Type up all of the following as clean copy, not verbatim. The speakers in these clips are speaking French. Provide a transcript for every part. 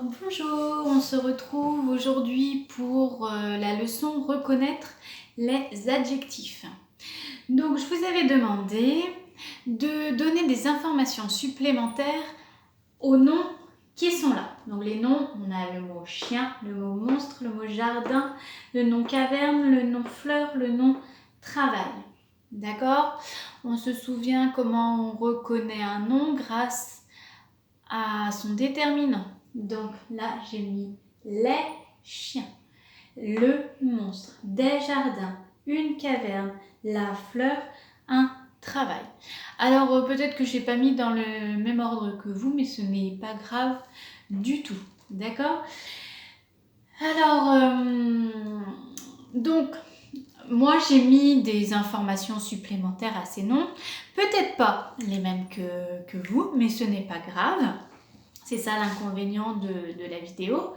Bonjour, on se retrouve aujourd'hui pour la leçon reconnaître les adjectifs. Donc je vous avais demandé de donner des informations supplémentaires aux noms qui sont là. Donc les noms, on a le mot chien, le mot monstre, le mot jardin, le nom caverne, le nom fleur, le nom travail. D'accord? On se souvient comment on reconnaît un nom grâce à son déterminant. Donc là, j'ai mis les chiens, le monstre, des jardins, une caverne, la fleur, un travail. Alors peut-être que je n'ai pas mis dans le même ordre que vous, mais ce n'est pas grave du tout. D'accord? Alors, donc, moi j'ai mis des informations supplémentaires à ces noms. Peut-être pas les mêmes que vous, mais ce n'est pas grave. C'est ça l'inconvénient de la vidéo.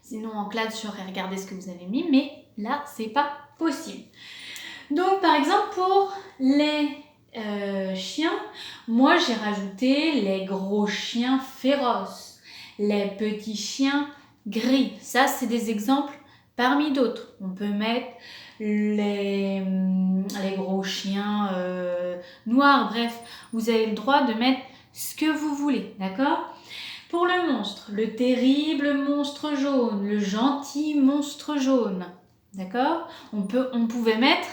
Sinon en classe j'aurais regardé ce que vous avez mis, mais là c'est pas possible. Donc par exemple pour les chiens, moi j'ai rajouté les gros chiens féroces, les petits chiens gris. Ça c'est des exemples parmi d'autres. On peut mettre les gros chiens noirs. Bref, vous avez le droit de mettre ce que vous voulez, d'accord ? Pour le monstre, le terrible monstre jaune, le gentil monstre jaune, d'accord ? On pouvait mettre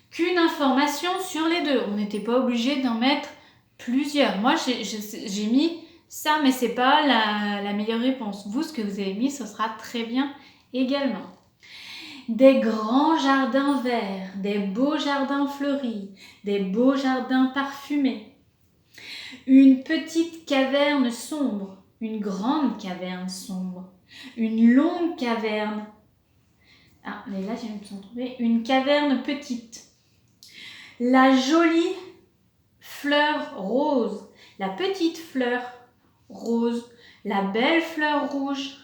qu'une information sur les deux. On n'était pas obligé d'en mettre plusieurs. Moi, j'ai mis ça, mais c'est pas la meilleure réponse. Vous, ce que vous avez mis, ce sera très bien également. Des grands jardins verts, des beaux jardins fleuris, des beaux jardins parfumés. Une petite caverne sombre. Une grande caverne sombre, une longue caverne. Ah, mais là, j'ai besoin de trouver une caverne petite. La jolie fleur rose, la petite fleur rose, la belle fleur rouge.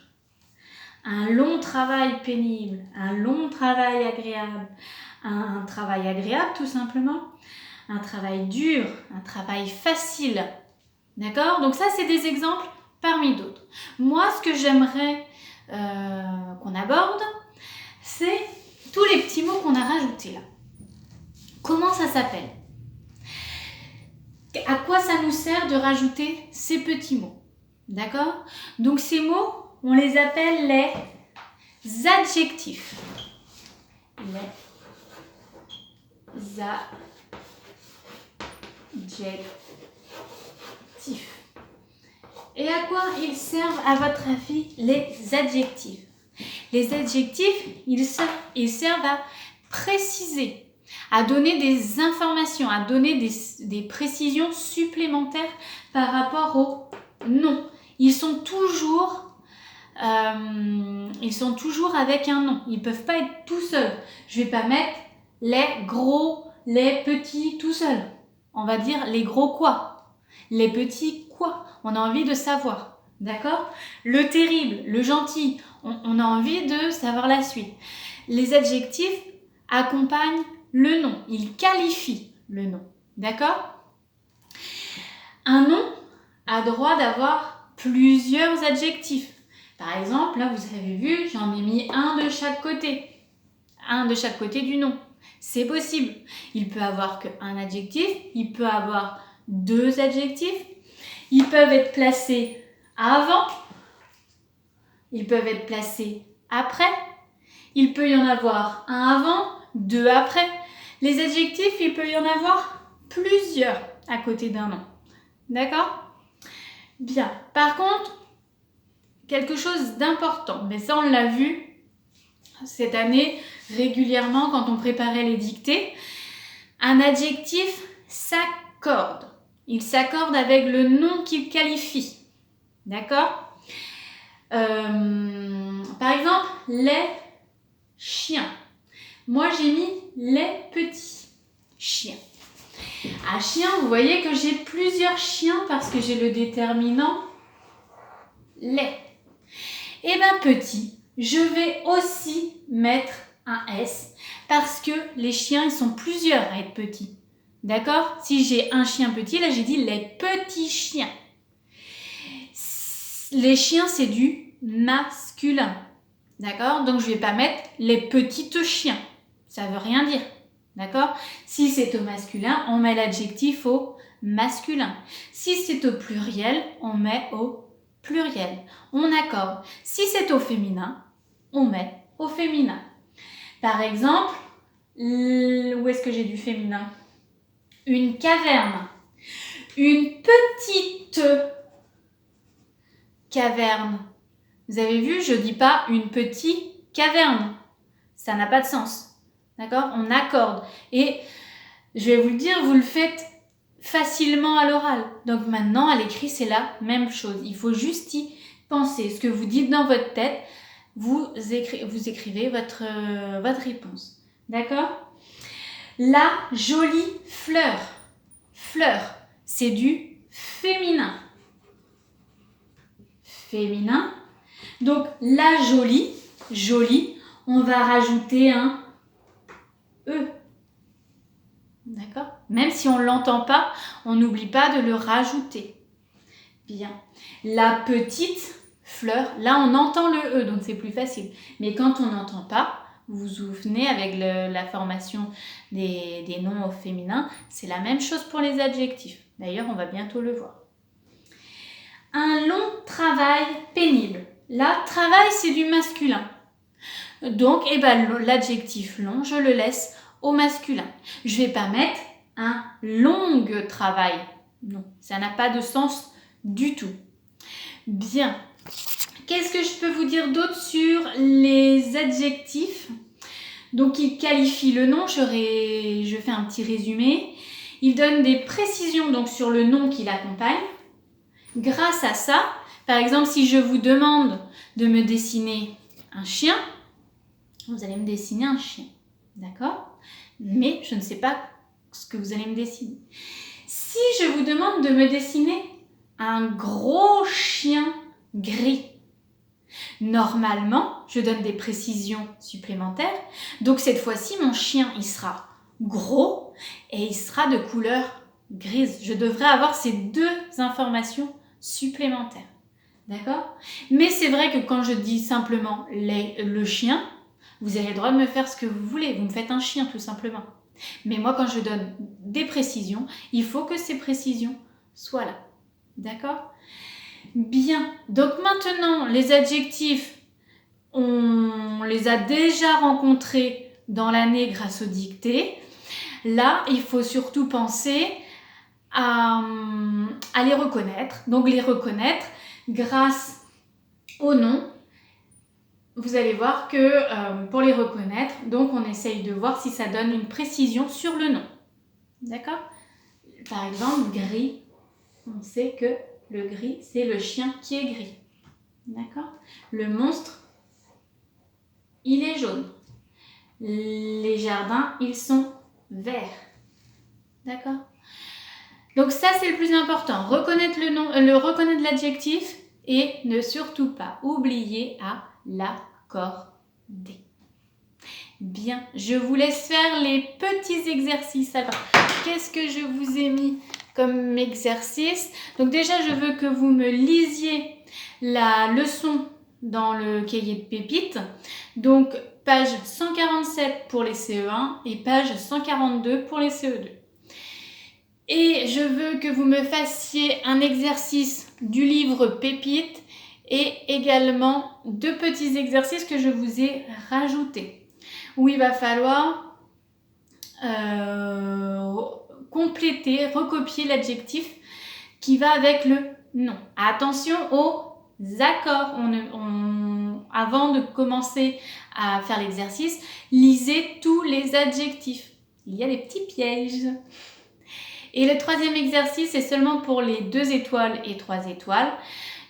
Un long travail pénible, un long travail agréable, un travail agréable tout simplement, un travail dur, un travail facile. D'accord ? Donc ça, c'est des exemples parmi d'autres. Moi, ce que j'aimerais qu'on aborde, c'est tous les petits mots qu'on a rajoutés là. Comment ça s'appelle ? À quoi ça nous sert de rajouter ces petits mots ? D'accord ? Donc ces mots, on les appelle les adjectifs. Les adjectifs. Et à quoi ils servent, à votre avis, les adjectifs ? Les adjectifs, ils servent à préciser, à donner des informations, à donner des précisions supplémentaires par rapport au nom. Ils sont toujours avec un nom. Ils ne peuvent pas être tout seuls. Je ne vais pas mettre les gros, les petits tout seuls. On va dire les gros quoi ? Les petits quoi ? On a envie de savoir, d'accord ? Le terrible, le gentil, on a envie de savoir la suite. Les adjectifs accompagnent le nom, ils qualifient le nom, d'accord ? Un nom a droit d'avoir plusieurs adjectifs. Par exemple, là vous avez vu, j'en ai mis un de chaque côté du nom. C'est possible. Il peut avoir qu'un adjectif, il peut avoir deux adjectifs. Ils peuvent être placés avant, ils peuvent être placés après, il peut y en avoir un avant, deux après. Les adjectifs, il peut y en avoir plusieurs à côté d'un nom. D'accord ? Bien. Par contre, quelque chose d'important, mais ça on l'a vu cette année régulièrement quand on préparait les dictées, un adjectif s'accorde. Il s'accorde avec le nom qu'il qualifie. D'accord ? Par exemple, les chiens. Moi, j'ai mis les petits chiens. À chien, vous voyez que j'ai plusieurs chiens parce que j'ai le déterminant les. Et bien, petit, je vais aussi mettre un S parce que les chiens, ils sont plusieurs à être petits. D'accord ? Si j'ai un chien petit, là j'ai dit les petits chiens. Les chiens, c'est du masculin. D'accord? Donc, je ne vais pas mettre les petites chiens. Ça ne veut rien dire. D'accord? Si c'est au masculin, on met l'adjectif au masculin. Si c'est au pluriel, on met au pluriel. On accorde. Si c'est au féminin, on met au féminin. Par exemple, où est-ce que j'ai du féminin? Une caverne. Une petite caverne. Vous avez vu, je ne dis pas une petite caverne. Ça n'a pas de sens. D'accord? On accorde. Et je vais vous le dire, vous le faites facilement à l'oral. Donc maintenant, à l'écrit, c'est la même chose. Il faut juste y penser. Ce que vous dites dans votre tête, vous écrivez votre réponse. D'accord? La jolie fleur. Fleur, c'est du féminin. Féminin. Donc, la jolie, jolie, on va rajouter un E. D'accord? Même si on ne l'entend pas, on n'oublie pas de le rajouter. Bien. La petite fleur, là on entend le E, donc c'est plus facile. Mais quand on n'entend pas, vous vous souvenez avec la formation des noms au féminin, c'est la même chose pour les adjectifs. D'ailleurs, on va bientôt le voir. Un long travail pénible. Là, travail, c'est du masculin. Donc, l'adjectif long, je le laisse au masculin. Je ne vais pas mettre un long travail. Non, ça n'a pas de sens du tout. Bien. Qu'est-ce que je peux vous dire d'autre sur les adjectifs? Donc, ils qualifient le nom. Je fais un petit résumé. Ils donnent des précisions donc, sur le nom qui l'accompagne. Grâce à ça, par exemple, si je vous demande de me dessiner un chien, vous allez me dessiner un chien. D'accord? Mais je ne sais pas ce que vous allez me dessiner. Si je vous demande de me dessiner un gros chien gris, normalement, je donne des précisions supplémentaires. Donc cette fois-ci, mon chien, il sera gros et il sera de couleur grise. Je devrais avoir ces deux informations supplémentaires. D'accord? Mais c'est vrai que quand je dis simplement le chien, vous avez le droit de me faire ce que vous voulez. Vous me faites un chien tout simplement. Mais moi, quand je donne des précisions, il faut que ces précisions soient là. D'accord? Bien. Donc maintenant, les adjectifs, on les a déjà rencontrés dans l'année grâce aux dictées. Là, il faut surtout penser à les reconnaître. Donc les reconnaître grâce au nom. Vous allez voir que pour les reconnaître, donc on essaye de voir si ça donne une précision sur le nom. D'accord? Par exemple, gris, on sait que le gris, c'est le chien qui est gris. D'accord? Le monstre, il est jaune. Les jardins, ils sont verts. D'accord? Donc ça, c'est le plus important. Reconnaître le nom, reconnaître l'adjectif et ne surtout pas oublier à l'accorder. Bien, je vous laisse faire les petits exercices. Alors, qu'est-ce que je vous ai mis comme exercice? Donc déjà, je veux que vous me lisiez la leçon dans le cahier de pépites. Donc, page 147 pour les CE1 et page 142 pour les CE2. Et je veux que vous me fassiez un exercice du livre Pépites et également deux petits exercices que je vous ai rajoutés, où il va falloir compléter, recopier l'adjectif qui va avec le nom. Attention aux accords. Avant de commencer à faire l'exercice, lisez tous les adjectifs. Il y a des petits pièges. Et le troisième exercice, c'est seulement pour les 2 étoiles et 3 étoiles.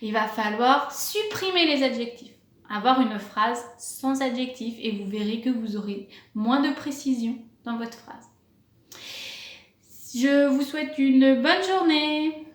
Il va falloir supprimer les adjectifs, avoir une phrase sans adjectif et vous verrez que vous aurez moins de précision dans votre phrase. Je vous souhaite une bonne journée.